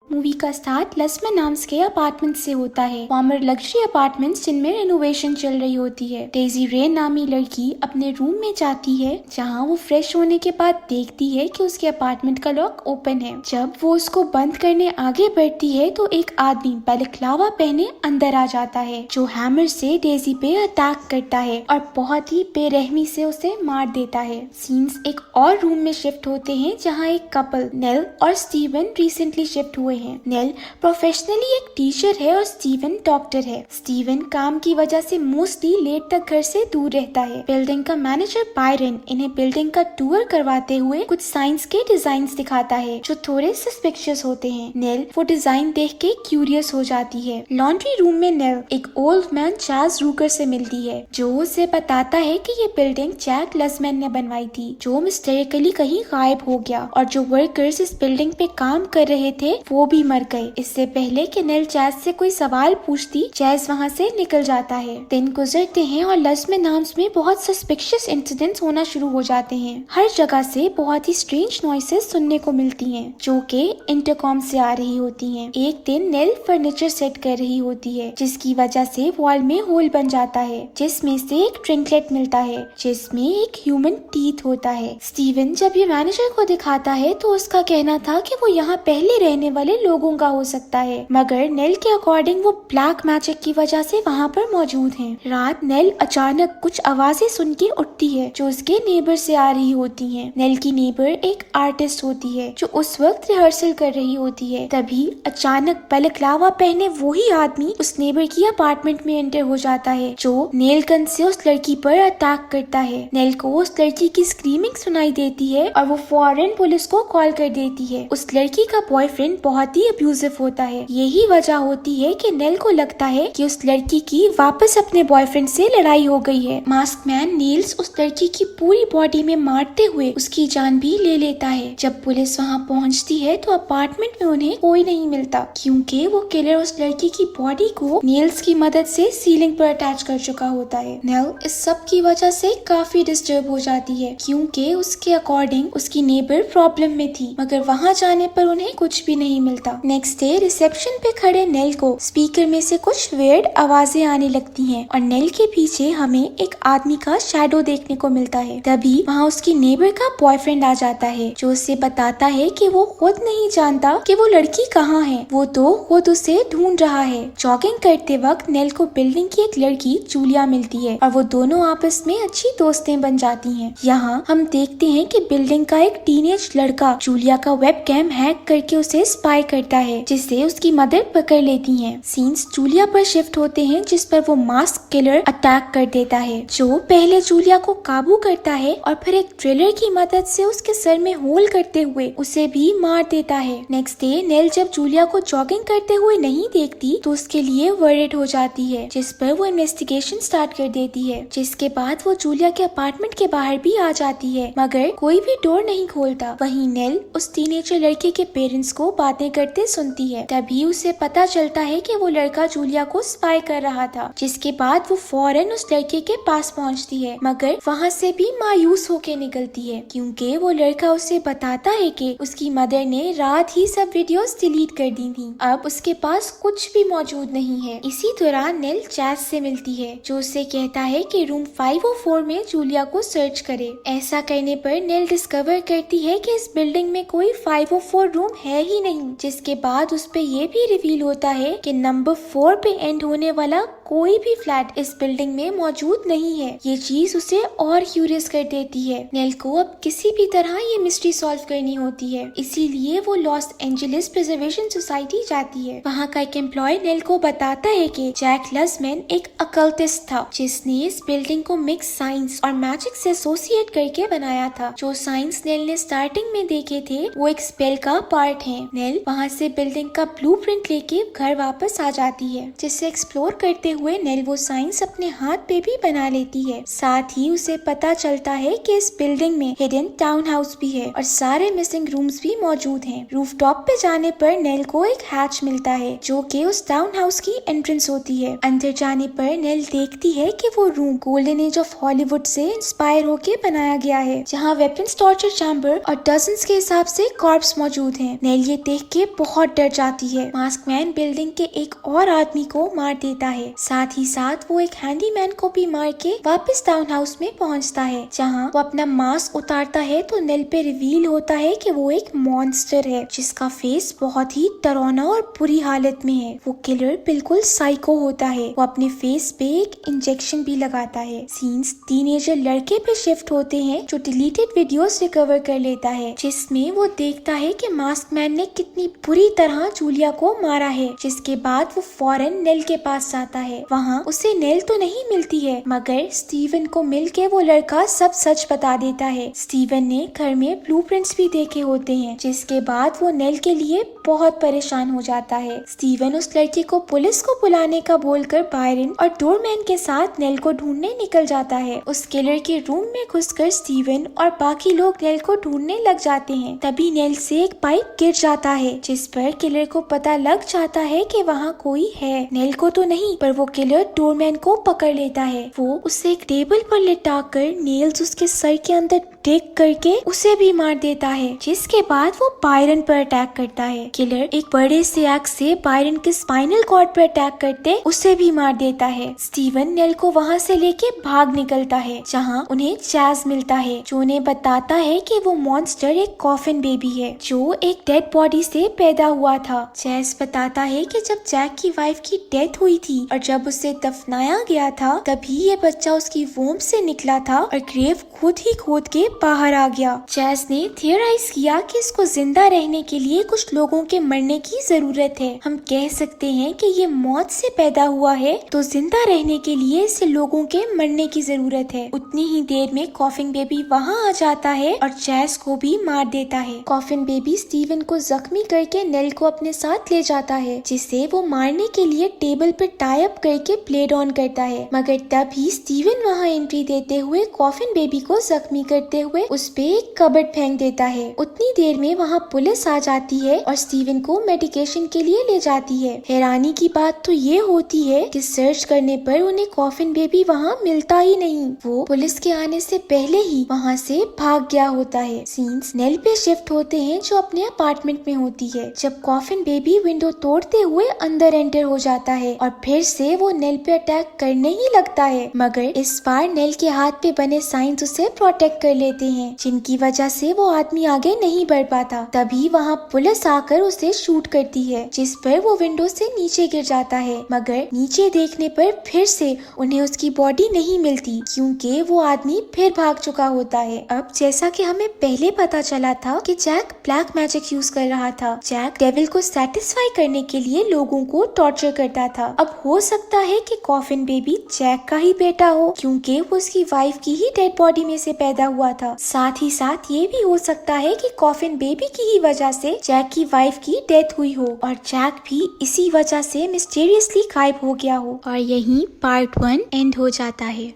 Movie का start लस्मन नाम्स के apartment से होता है। फॉर्मर लग्जरी अपार्टमेंट्स जिनमें रेनोवेशन चल रही होती है। डेजी रेन नामी लड़की अपने रूम में जाती है जहां वो फ्रेश होने के बाद देखती है कि उसके अपार्टमेंट का लॉक ओपन है। जब वो उसको बंद करने आगे बढ़ती है तो एक आदमी बैलेक्लावा पहने अंदर आ जाता है जो हैमर से डेजी पे अटैक करता है और बहुत ही बेरहमी से उसे मार देता है। सीन्स एक और रूम में शिफ्ट होते हैं जहाँ एक कपल नेल और स्टीवन रिसेंटली शिफ्ट हुए हैं। नेल प्रोफेशनली एक टीचर है और स्टीवन डॉक्टर है। स्टीवन काम की वजह से मोस्टली लेट तक घर से दूर रहता है। बिल्डिंग का मैनेजर बायरन इन्हें बिल्डिंग का टूर करवाते हुए कुछ साइंस के डिजाइन दिखाता है जो थोड़े सस्पिशियस होते हैं। नेल वो डिजाइन देख के क्यूरियस हो जाती है। लॉन्ड्री रूम में नेल एक ओल्ड मैन चार्ल्स रूकर से मिलती है जो उसे बताता है कि ये बिल्डिंग जैक लस्मैन ने बनवाई थी जो मिस्टेरिकली कहीं गायब हो गया और जो वर्कर्स इस बिल्डिंग पे काम कर रहे थे वो भी मर गए। इससे पहले कि नेल जैज से कोई सवाल पूछती जैज वहाँ से निकल जाता है। दिन गुजरते हैं और लस्मैन नाम्स में बहुत सस्पिशियस इंसिडेंट्स होना शुरू हो जाते हैं। हर जगह से बहुत ही स्ट्रेंज नॉइसेस सुनने को मिलती हैं जो कि इंटरकॉम से आ रही होती हैं। एक दिन नेल फर्नीचर सेट कर रही होती है जिसकी वजह से वॉल में होल बन जाता है जिसमें से एक ट्रिंकलेट मिलता है जिसमें एक ह्यूमन टीथ होता है। स्टीवन जब ये मैनेजर को दिखाता है तो उसका कहना था कि वो यहाँ पहले रहने वाले लोगों का हो सकता है मगर नेल के अकॉर्डिंग वो ब्लैक मैजिक की वजह से वहाँ पर मौजूद हैं। रात नेल अचानक कुछ आवाजें सुन के उठती है जो उसके नेबर से आ रही होती हैं। नेल की नेबर एक आर्टिस्ट होती है जो उस वक्त रिहर्सल कर रही होती है। तभी अचानक बैलेक्लावा पहने वही आदमी उस नेबर की अपार्टमेंट में एंटर हो जाता है जो नेल गन से उस लड़की पर अटैक करता है। नेल को उस लड़की की स्क्रीमिंग सुनाई देती है और वो फौरन पुलिस को कॉल कर देती है। उस लड़की का बॉयफ्रेंड बहुत ही अब्यूजिव होता है। यही वजह होती है कि नेल को लगता है कि उस लड़की की वापस अपने बॉयफ्रेंड से लड़ाई हो गई है। मास्क मैन नील्स उस लड़की की पूरी बॉडी में मारते हुए उसकी जान भी ले लेता है। जब पुलिस वहाँ पहुँचती है तो अपार्टमेंट में उन्हें कोई नहीं मिलता क्योंकि वो किलर उस लड़की की बॉडी को नील्स की मदद से सीलिंग पर अटैच कर चुका होता है। नेल इस सब की वजह से काफी डिस्टर्ब हो जाती है क्योंकि उसके अकॉर्डिंग उसकी नेबर प्रॉब्लम में थी मगर वहाँ जाने पर उन्हें कुछ भी नहीं मिलता। नेक्स्ट डे रिसेप्शन पे खड़े नेल को स्पीकर में से कुछ वेयर्ड आवाजें आने लगती हैं और नेल के पीछे हमें एक आदमी का शैडो देखने को मिलता है। तभी वहाँ उसकी नेबर का बॉयफ्रेंड आ जाता है जो उसे बताता है कि वो खुद नहीं जानता कि वो लड़की कहाँ है, वो तो खुद उसे ढूंढ रहा है। जॉगिंग करते वक्त नेल को बिल्डिंग की एक लड़की जूलिया मिलती है और वो दोनों आपस में अच्छी दोस्तें बन जाती हैं। यहाँ हम देखते हैं कि बिल्डिंग का एक टीनेज लड़का जूलिया का वेबकैम हैक करके उसे स्पाई करता है जिससे उसकी मदर पकड़ लेती हैं। सीन्स जूलिया पर शिफ्ट होते हैं जिस पर वो मास्क किलर अटैक कर देता है जो पहले जूलिया को काबू करता है और फिर एक ड्रिलर की मदद से उसके सर में होल करते हुए उसे भी मार देता है। नेक्स्ट डे नेल जब जूलिया को जॉगिंग करते हुए नहीं देखती तो उसके लिए वरीड हो जाती है जिस पर वो इन्वेस्टिगेशन स्टार्ट कर देती है। जिसके बाद वो जूलिया के अपार्टमेंट के बाहर भी आ जाती है मगर कोई भी डोर नहीं खोलता। वहीं नेल उस टीनेजर लड़के के पेरेंट्स को बातें करते सुनती है। तभी उसे पता चलता है कि वो लड़का जूलिया को स्पाई कर रहा था जिसके बाद वो फौरन उस लड़के के पास पहुंचती है मगर वहां से भी मायूस होके निकलती है क्योंकि वो लड़का उसे बताता है कि उसकी मदर ने रात ही सब वीडियोस डिलीट कर दी थी। अब उसके पास कुछ भी मौजूद नहीं है। इसी दौरान नेल जैज से मिलती है जो उससे कहता है कि रूम 504 में जूलिया को सर्च करे। ऐसा करने पर नेल डिस्कवर करती है कि इस बिल्डिंग में कोई 504 रूम है ही नहीं जिसके बाद उस पे ये भी रिवील होता है कि नंबर 4 पे एंड होने वाला कोई भी फ्लैट इस बिल्डिंग में मौजूद नहीं है। ये चीज उसे और क्यूरियस कर देती है। नेल को अब किसी भी तरह ये मिस्ट्री सॉल्व करनी होती है इसीलिए वो लॉस एंजलिस प्रिजर्वेशन सोसाइटी जाती है। वहाँ का एक एम्प्लॉय नेल को बताता है कि जैक लस्मैन एक अकल्टिस्ट था जिसने इस बिल्डिंग को मिक्स साइंस और मैजिक से एसोसिएट करके बनाया था। जो साइंस नेल ने स्टार्टिंग में देखे थे वो एक स्पेल का पार्ट है। नेल वहाँ से बिल्डिंग का ब्लूप्रिंट लेके घर वापस आ जाती है जिससे एक्सप्लोर करते हुए नेल वो साइंस अपने हाथ पे भी बना लेती है। साथ ही उसे पता चलता है कि इस बिल्डिंग में हिडन टाउन हाउस भी है और सारे मिसिंग रूम्स भी मौजूद हैं। रूफटॉप पे जाने पर नेल को एक हैच मिलता है जो कि उस टाउन हाउस की एंट्रेंस होती है। अंदर जाने पर नेल देखती है कि वो room golden age of Hollywood से इंस्पायर होके बनाया गया है जहाँ वेपन्स, टॉर्चर चैम्बर और डजन्स के हिसाब से कॉर्प्स मौजूद हैं। नेल ये देख के के बहुत डर जाती है। मास्कमैन बिल्डिंग के एक और आदमी को मार देता है। साथ ही साथ वो एक हैंडीमैन को भी मार के वापस टाउन हाउस में पहुंचता है, जहां वो अपना मास्क उतारता है तो नेल पे रिवील होता है कि वो एक मॉन्स्टर है जिसका फेस बहुत ही डरावना और बुरी हालत में है। वो किलर बिल्कुल साइको होता है। वो अपने फेस पे एक इंजेक्शन भी लगाता है। सीन्स टीनेजर लड़के पे शिफ्ट होते हैं जो डिलीटेड वीडियोस रिकवर कर लेता है, जिसमें वो देखता है कि मास्कमैन ने कितनी बुरी तरह जूलिया को मारा है। जिसके बाद वो फौरन नेल के पास जाता है। वहाँ उसे नेल तो नहीं मिलती है, मगर स्टीवन को मिलके वो लड़का सब सच बता देता है। स्टीवन ने घर में ब्लूप्रिंट्स भी देखे होते हैं, जिसके बाद वो नेल के लिए बहुत परेशान हो जाता है। स्टीवन उस लड़की को पुलिस को बुलाने का बोलकर बायरन और डोरमैन के साथ नेल को ढूंढने निकल जाता है। उस किलर के रूम में घुसकर स्टीवन और बाकी लोग नेल को ढूंढने लग जाते हैं। तभी नेल से एक पाइप गिर जाता है, जिस पर किलर को पता लग जाता है कि वहाँ कोई है। नेल को तो नहीं, पर वो किलर डोरमैन को पकड़ लेता है। वो उसे एक टेबल पर लिटाकर नेल्स उसके सर के अंदर टेक करके उसे भी मार देता है, जिसके बाद वो बायरन पर अटैक करता है। किलर एक बड़े से एक्स से बायरन के स्पाइनल कॉर्ड पर अटैक करते उसे भी मार देता है। स्टीवन नेल को वहाँ से लेके भाग निकलता है, जहाँ उन्हें चैज मिलता है, जो उन्हें बताता है कि वो मॉन्स्टर एक कॉफिन बेबी है जो एक डेड बॉडी से पैदा हुआ था। चैज बताता है कि जब जैक की वाइफ की डेथ हुई थी और जब उसे दफनाया गया था, तभी ये बच्चा उसकी वोम से निकला था और ग्रेव खुद ही खोद के बाहर आ गया। चैज ने थियराइज किया कि इसको जिंदा रहने के लिए कुछ लोगों के मरने की जरूरत है। हम कह सकते हैं कि ये मौत से पैदा हुआ है, तो जिंदा रहने के लिए इसे लोगों के मरने की जरूरत है। उतनी ही देर में कॉफिन बेबी वहाँ आ जाता है और चैज को भी मार देता है। कॉफिन बेबी स्टीवन को जख्मी करके नेल को अपने साथ ले जाता है, जिसे वो मारने के लिए टेबल पर टाई अप करके प्लेड ऑन करता है। मगर तभी स्टीवन वहाँ एंट्री देते हुए कॉफिन बेबी को जख्मी करते हुए उस पे एक कबर्ड फेंक देता है। उतनी देर में वहाँ पुलिस आ जाती है और स्टीवन को मेडिकेशन के लिए ले जाती है। हैरानी की बात तो ये होती है कि सर्च करने पर उन्हें कॉफिन बेबी वहाँ मिलता ही नहीं। वो पुलिस के आने से पहले ही वहाँ से भाग गया होता है। सीन्स नेल पे शिफ्ट होते हैं, जो अपने अपार्टमेंट में होती है, जब कॉफिन बेबी विंडो तोड़ते हुए अंदर एंटर हो जाता है और फिर से वो नेल पे अटैक करने ही लगता है। मगर इस बार नेल के हाथ पे बने साइंस उसे प्रोटेक्ट कर लेते हैं, जिनकी वजह से वो आदमी आगे नहीं बढ़ पाता। तभी वहाँ पुलिस आकर उसे शूट करती है, जिस पर वो विंडो से नीचे गिर जाता है। मगर नीचे देखने पर फिर से उन्हें उसकी बॉडी नहीं मिलती, क्योंकि वो आदमी फिर भाग चुका होता है। अब जैसा कि हमें पहले पता चला था कि जैक ब्लैक मैजिक यूज कर रहा था। जैक डेविल को सेटिस्फाई करने के लिए लोगों को टॉर्चर करता था। अब हो सकता है कि कॉफिन बेबी जैक का ही बेटा हो, क्योंकि वो उसकी वाइफ की ही डेड बॉडी में से पैदा हुआ था। साथ ही साथ ये भी हो सकता है कि कॉफिन बेबी की ही वजह से जैक की वाइफ की डेथ हुई हो और जैक भी इसी वजह से मिस्टीरियसली गायब हो गया हो। और यहीं पार्ट 1 एंड हो जाता है।